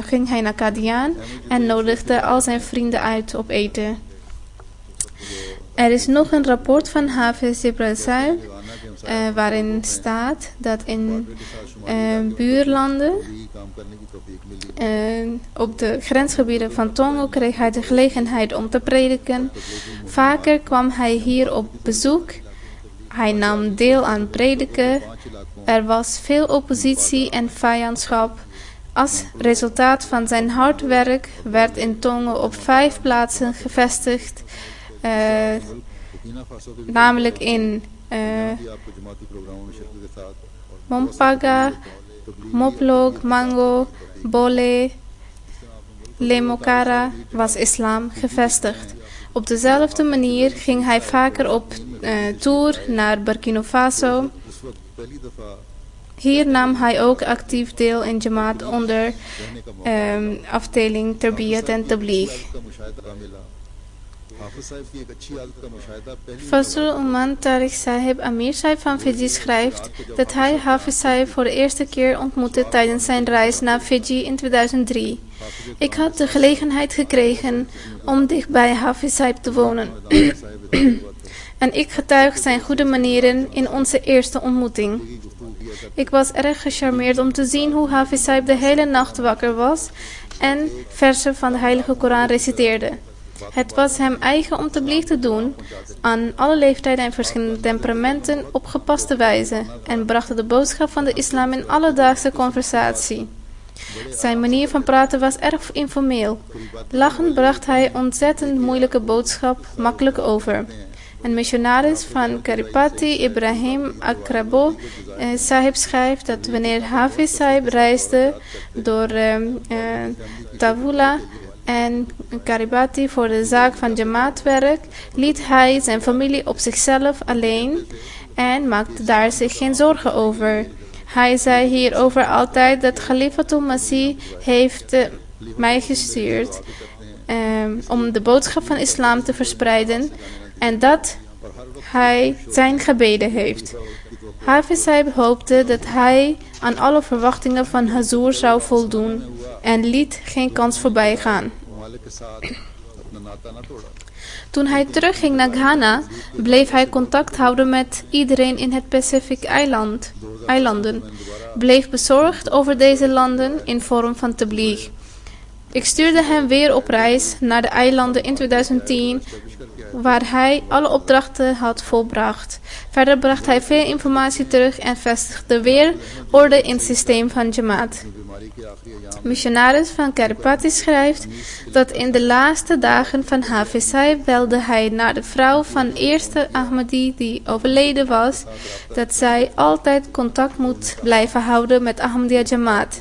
ging hij naar Qadian en nodigde al zijn vrienden uit op eten. Er is nog een rapport van Hafiz Jibril Sahib waarin staat dat in buurlanden op de grensgebieden van Tongo kreeg hij de gelegenheid om te prediken. Vaker kwam hij hier op bezoek. Hij nam deel aan prediken. Er was veel oppositie en vijandschap. Als resultaat van zijn hard werk werd in Tongo op 5 plaatsen gevestigd. Namelijk in Mompaga, Moplog, Mango, Bole, Lemokara was islam gevestigd. Op dezelfde manier ging hij vaker op tour naar Burkina Faso. Hier nam hij ook actief deel in Jamaat onder afdeling Tarbiyat en Tabligh. Fazlul Uman Tariq Sahib Amir Sahib van Fiji schrijft dat hij Hafiz Sahib voor de eerste keer ontmoette tijdens zijn reis naar Fiji in 2003. Ik had de gelegenheid gekregen om dichtbij Hafiz Sahib te wonen. En ik getuig zijn goede manieren in onze eerste ontmoeting. Ik was erg gecharmeerd om te zien hoe Hafiz Sahib de hele nacht wakker was en versen van de Heilige Koran reciteerde. Het was hem eigen om teblieg te doen aan alle leeftijden en verschillende temperamenten op gepaste wijze en bracht de boodschap van de islam in alledaagse conversatie. Zijn manier van praten was erg informeel. Lachend bracht hij ontzettend moeilijke boodschap makkelijk over. Een missionaris van Karipati, Ibrahim Akrabo Sahib schrijft dat wanneer Hafiz Sahib reisde door Tavula en Karipati voor de zaak van Jamaatwerk, liet hij zijn familie op zichzelf alleen en maakte daar zich geen zorgen over. Hij zei hierover altijd dat Khalifatul Masih heeft mij gestuurd om de boodschap van islam te verspreiden en dat hij zijn gebeden heeft. Hafiz Sahib hoopte dat hij aan alle verwachtingen van Hazur zou voldoen en liet geen kans voorbij gaan. Toen hij terugging naar Ghana, bleef hij contact houden met iedereen in het Pacific-eilanden, bleef bezorgd over deze landen in vorm van tabligh. Ik stuurde hem weer op reis naar de eilanden in 2010, waar hij alle opdrachten had volbracht. Verder bracht hij veel informatie terug en vestigde weer orde in het systeem van Jamaat. Missionaris van Karipati schrijft dat in de laatste dagen van Hafiz Sahib belde hij naar de vrouw van eerste Ahmadi die overleden was, dat zij altijd contact moet blijven houden met Ahmadiyya Jamaat.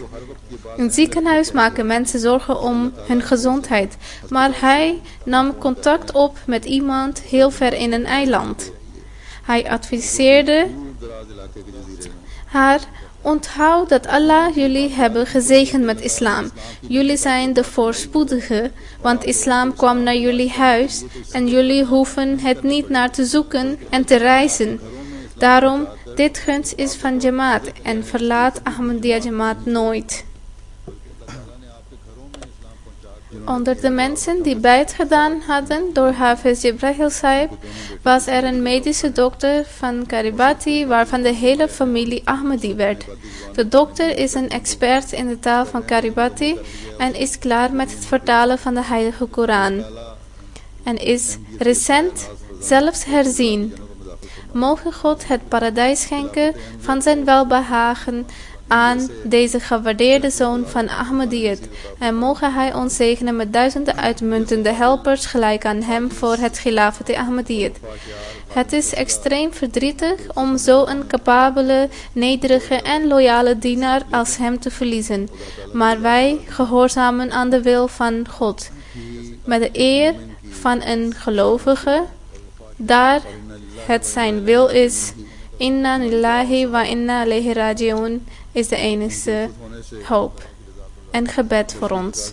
In het ziekenhuis maken mensen zorgen om hun gezondheid, maar hij nam contact op met iemand heel ver in een eiland. Hij adviseerde haar: onthoud dat Allah jullie hebben gezegend met islam. Jullie zijn de voorspoedigen, want islam kwam naar jullie huis en jullie hoeven het niet naar te zoeken en te reizen. Daarom, dit gunst is van Jamaat en verlaat Ahmadiyya Jamaat nooit. Onder de mensen die bijt gedaan hadden door Hafiz Jibril Sahib was er een medische dokter van Karipati waarvan de hele familie Ahmadi werd. De dokter is een expert in de taal van Karipati en is klaar met het vertalen van de Heilige Koran. En is recent zelfs herzien. Mogen God het paradijs schenken van zijn welbehagen aan deze gewaardeerde zoon van Ahmadiyyat en mogen hij ons zegenen met duizenden uitmuntende helpers gelijk aan hem voor het Khilafat Ahmadiyyat. Het is extreem verdrietig om zo'n capabele, nederige en loyale dienaar als hem te verliezen, maar wij gehoorzamen aan de wil van God. Met de eer van een gelovige, daar het zijn wil is, inna lillahi wa inna ilayhi raji'un, is de enige hoop en gebed voor ons.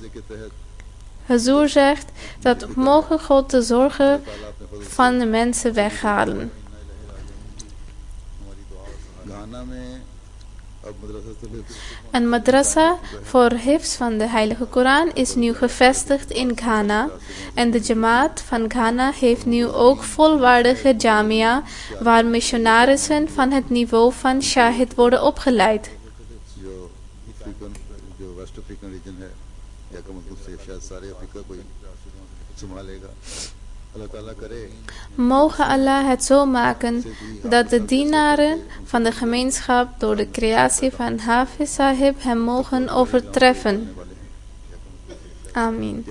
Hazur zegt dat mogen God de zorgen van de mensen weghalen. Een madrasa voor hifz van de Heilige Koran is nu gevestigd in Ghana en de Jamaat van Ghana heeft nu ook volwaardige jamia waar missionarissen van het niveau van Shahid worden opgeleid. Mogen Allah het zo maken dat de dienaren van de gemeenschap door de creatie van Hafiz Sahib hem mogen overtreffen. Amin.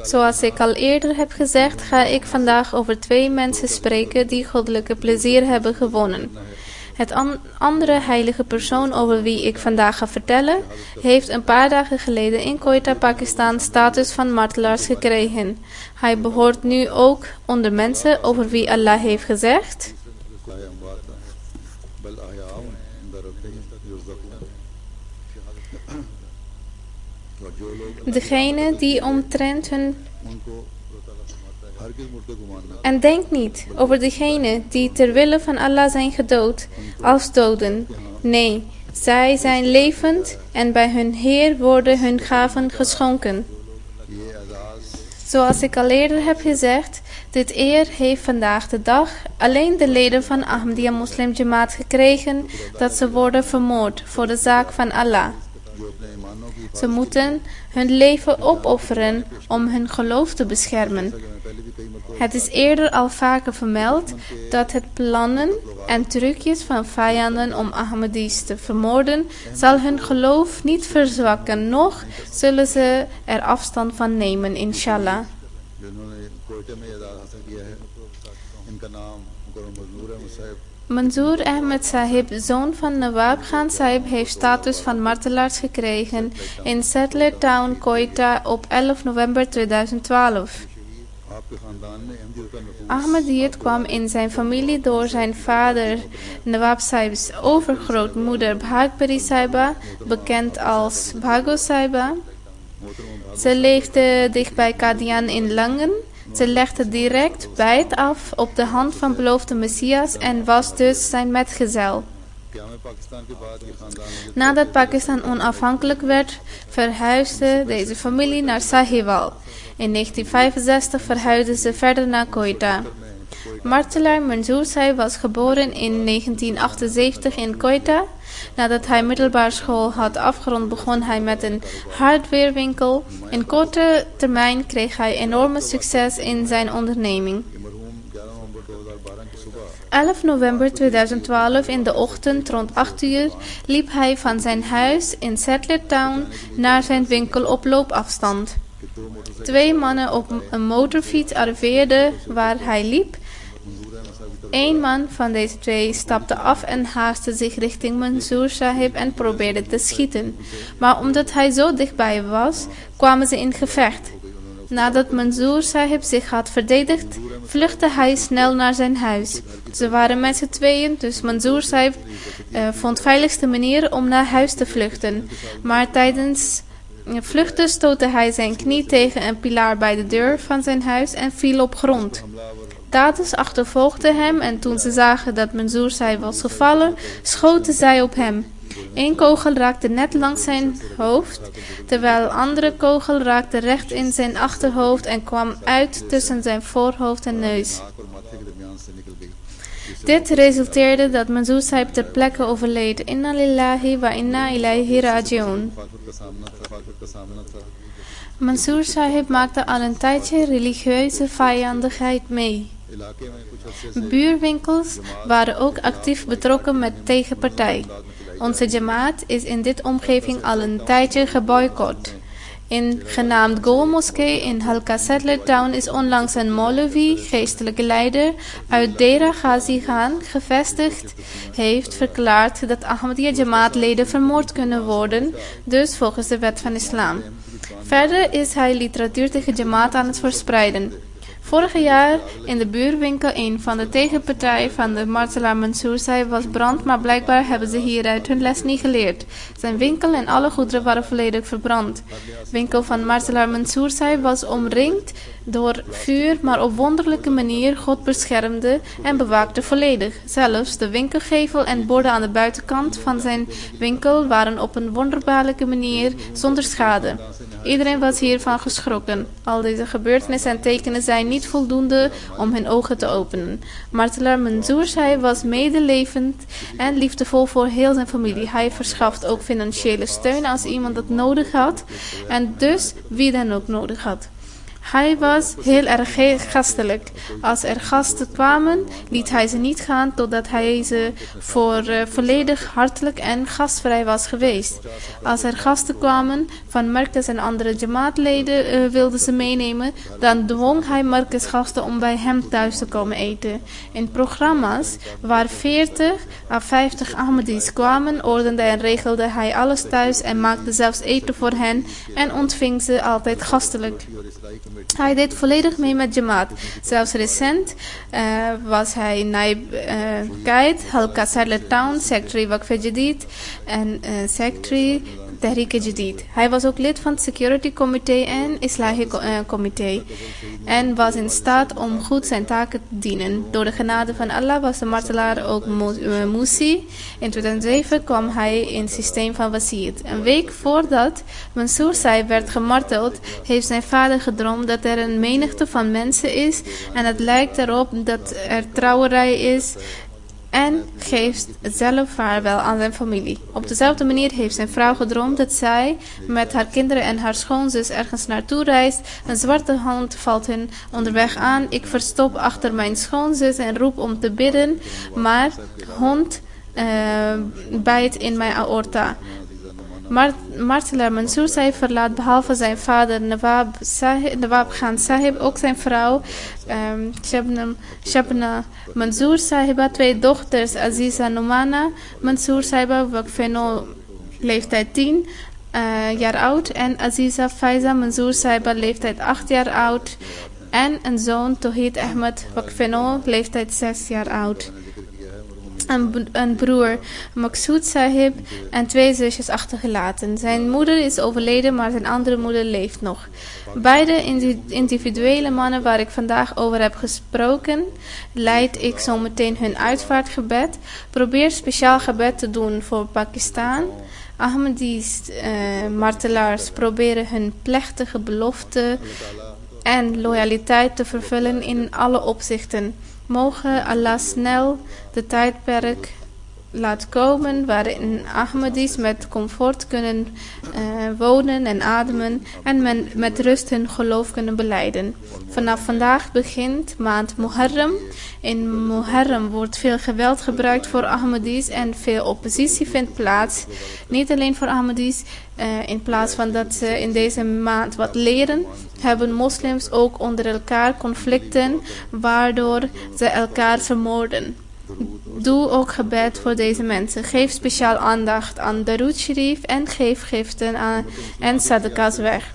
Zoals ik al eerder heb gezegd, ga ik vandaag over 2 mensen spreken die goddelijke plezier hebben gewonnen. Het andere heilige persoon over wie ik vandaag ga vertellen, heeft een paar dagen geleden in Quetta, Pakistan, status van martelaars gekregen. Hij behoort nu ook onder mensen over wie Allah heeft gezegd: degene die omtrent hun... En denk niet over degenen die ter wille van Allah zijn gedood als doden. Nee, zij zijn levend en bij hun Heer worden hun gaven geschonken. Zoals ik al eerder heb gezegd, Dit eer heeft vandaag de dag alleen de leden van Ahmadiyya Muslim Jamaat gekregen dat ze worden vermoord voor de zaak van Allah. जो अपने ईमानों की Ze moeten hun leven opofferen om hun geloof te beschermen. मैं पहले भी कई मरतबा Het is eerder al vaker vermeld dat het plannen en trucjes van vijanden om Ahmadis te vermoorden zal hun geloof niet verzwakken, noch zullen ze er afstand van nemen, inshallah. जिन्होंने कोयटे में एजाज हासिल किया है इनका नाम मुकर्रम मजनूर अहमद साहब Manzoor Ahmed Sahib, zoon van Nawab Khan Sahib, heeft status van martelaars gekregen in Settler Town, Quetta op 11 november 2012. आपके खानदान ने अहमदियत का नफूज Ahmadiyyat kwam in zijn familie door zijn vader Nawab Sahib's overgrootmoeder Bhagbari Sahiba, bekend als Bhago Sahiba. Ze leefde dichtbij Qadian in Langen. Ze legde direct bijt af op de hand van beloofde Messias en was dus zijn metgezel. क़याम पाकिस्तान के बाद ये खानदान ने Nadat Pakistan onafhankelijk werd, verhuisde deze familie naar Sahiwal. In 1965 verhuisden ze verder naar Quetta. Martelaar Manzoor Sahib was geboren in 1978 in Quetta. Nadat hij middelbare school had afgerond, begon hij met een hardwarewinkel. In korte termijn kreeg hij enorme succes in zijn onderneming. ये मरहूम 11 नवंबर 2012 की सुबह 11 november 2012 in de ochtend rond 8 uur liep hij van zijn huis in Settler Town naar zijn winkel op loopafstand. कि दो मोटरसाइकिल 2 mannen op een motorfiets arriveerden waar hij liep. मंजूर अहमद साहब की तरफ 1 man van deze 2 stapte af en haastte zich richting Manzoor Sahib en probeerde te schieten. Maar omdat hij zo dichtbij was, kwamen ze in gevecht. Nadat Manzoor Sahib zich had verdedigd, vluchtte hij snel naar zijn huis. Ze waren met z'n tweeën, dus Manzoor Sahib vond de veiligste manier om naar huis te vluchten. Maar tijdens vluchten stootte hij zijn knie tegen een pilaar bij de deur van zijn huis en viel op grond. Daders achtervolgden hem en toen ze zagen dat Manzoor Sahib was gevallen, schoten zij op hem. 1 kogel raakte net langs zijn hoofd, terwijl een andere kogel raakte recht in zijn achterhoofd en kwam uit tussen zijn voorhoofd en neus. नाक और माथे के दरमियान से निकल गई Dit resulteerde dat Manzoor Sahib ter plekke overleed. Inna lillahi wa inna ilaihi raji'un. Fakhar का सामना था Manzoor Sahib maakte al een tijdje religieuze vijandigheid mee. इलाके में कुछ अरसे से Buurwinkels waren ook actief betrokken met tegenpartij. Onze jamaat is in dit omgeving al een tijdje geboycott. In genaamd Gol Moskee in Halqa Settler Town is onlangs een Maulvi, geestelijke leider, uit Dera Ghazi Khan gevestigd, heeft verklaard dat Ahmadiyya Jamaat-leden vermoord kunnen worden, dus volgens de wet van islam. Verder is hij literatuur tegen Jamaat aan het verspreiden. Vorig jaar in de buurwinkel een van de tegenpartijen van de martelaar Manzoor Sahib was brand, maar blijkbaar hebben ze hieruit hun les niet geleerd. Zijn winkel en alle goederen waren volledig verbrand. Winkel van martelaar Manzoor Sahib was omringd door vuur, maar op wonderlijke manier God beschermde en bewaakte volledig. Zelfs de winkelgevel en borden aan de buitenkant van zijn winkel waren op een wonderbaarlijke manier zonder schade. Iedereen was hiervan geschrokken. Al deze gebeurtenissen en tekenen zijn niet voldoende om hun ogen te openen. Martelaar Manzoor Sahib was medelevend en liefdevol voor heel zijn familie. Hij verschaft ook financiële steun als iemand dat nodig had en dus wie dan ook nodig had. Hij was heel erg gastelijk. Als er gasten kwamen, liet hij ze niet gaan totdat hij ze volledig hartelijk en gastvrij was geweest. Als er gasten kwamen van Markez en andere Jamaat-leden wilden ze meenemen, dan dwong hij Markez gasten om bij hem thuis te komen eten. In programma's waar 40 à 50 Ahmadis kwamen, ordende en regelde hij alles thuis en maakte zelfs eten voor hen en ontving ze altijd gastelijk. Hij deed volledig mee met Jamaat. Zelfs recent was hij Naib Qaid, Halqa Settler Town, Secretary Waqf Jadid en Secretary Tehrik Jadid. Hij was ook lid van het Security Committee en Islahi Committee en was in staat om goed zijn taken te dienen. Door de genade van Allah was de martelaar ook Musi. In 2007 kwam hij in het systeem van Wasiyyat. Een week voordat Mansour Sahib werd gemarteld, heeft zijn vader gedroomd dat er een menigte van mensen is en het lijkt erop dat er trouwerij is en geeft zelf vaarwel aan zijn familie. Op dezelfde manier heeft zijn vrouw gedroomd dat zij met haar kinderen en haar schoonzus ergens naartoe reist. Een zwarte hond valt hen onderweg aan. Ik verstop achter mijn schoonzus en roep om te bidden, maar hond bijt in mijn aorta. Martelaar Mansour Sahib verlaat behalve zijn vader Nawab Khan Sahib ook zijn vrouw Shabna Mansour Sahiba, 2 dochters Aziza Nomana Mansour Sahiba, Wakfeno leeftijd 10 jaar oud en Aziza Faiza Mansour Sahiba, leeftijd 8 jaar oud en een zoon Tawhid Ahmed Wakfeno, leeftijd 6 jaar oud. Een broer Maqsood Sahib en 2 zusjes achtergelaten. Zijn moeder is overleden, maar zijn andere moeder leeft nog. Beide individuele mannen waar ik vandaag over heb gesproken, leid ik zometeen hun uitvaartgebed. Probeer speciaal gebed te doen voor Pakistan. Ahmadis martelaars proberen hun plechtige belofte en loyaliteit te vervullen in alle opzichten. Mogen Allah snel de tijdperk laat komen waarin Ahmadis met comfort kunnen wonen en ademen en met rust hun geloof kunnen belijden. Vanaf vandaag begint maand Muharram. In Muharram wordt veel geweld gebruikt voor Ahmadis en veel oppositie vindt plaats. Niet alleen voor Ahmadis, in plaats van dat ze in deze maand wat leren, hebben moslims ook onder elkaar conflicten waardoor ze elkaar vermoorden. Doe ook gebed voor deze mensen. Geef speciaal aandacht aan Darood Sharif en geef giften en sadaqas weg.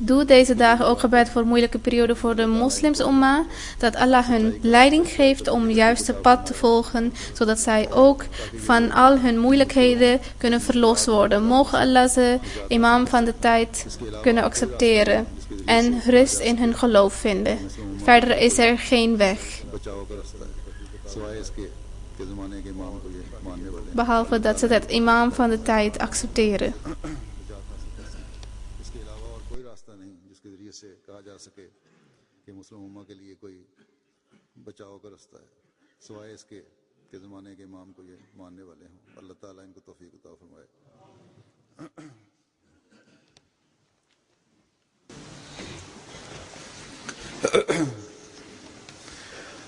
Doe deze dagen ook gebed voor moeilijke perioden voor de moslims umma, dat Allah hun leiding geeft om het juiste pad te volgen, zodat zij ook van al hun moeilijkheden kunnen verlost worden. Mogen Allah ze imam van de tijd kunnen accepteren en rust in hun geloof vinden. Verder is er geen weg, behalve dat ze het imam van de tijd accepteren.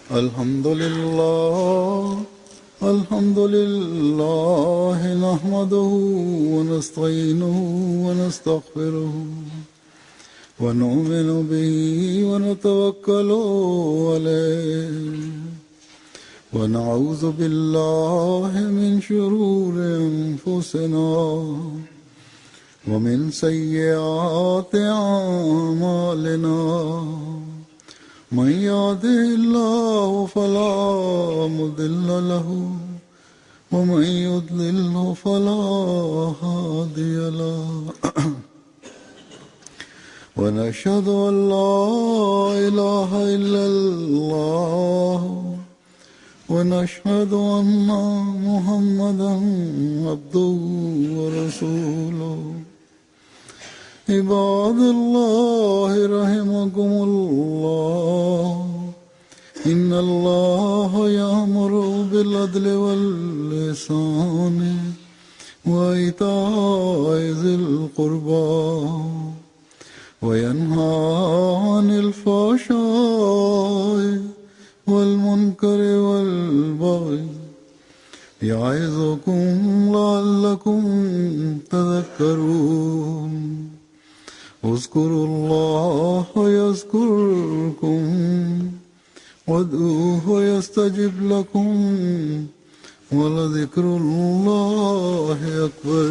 Alhamdulillah nahmaduhu wa nasta'inuhu wa nastaghfiruhu wa nu'minu bihi wa natawakkalu alayhi wa na'udhu billahi min shururi anfusina wa min sayyiati a'malina. من يهده الله فلا مضل له ومن يضلل فلا هادي له ونشهد أن لا إله إلا الله ونشهد أن محمدا عبده ورسوله. عباد الله رحمكم الله إن الله يأمر بالعدل والإحسان وإيتاء ذي القربى وينهى عن الفحشاء والمنكر والبغي يعظكم لعلكم تذكرون. اذكروا الله يذكركم وادعوه يستجب لكم ولذكر الله أكبر.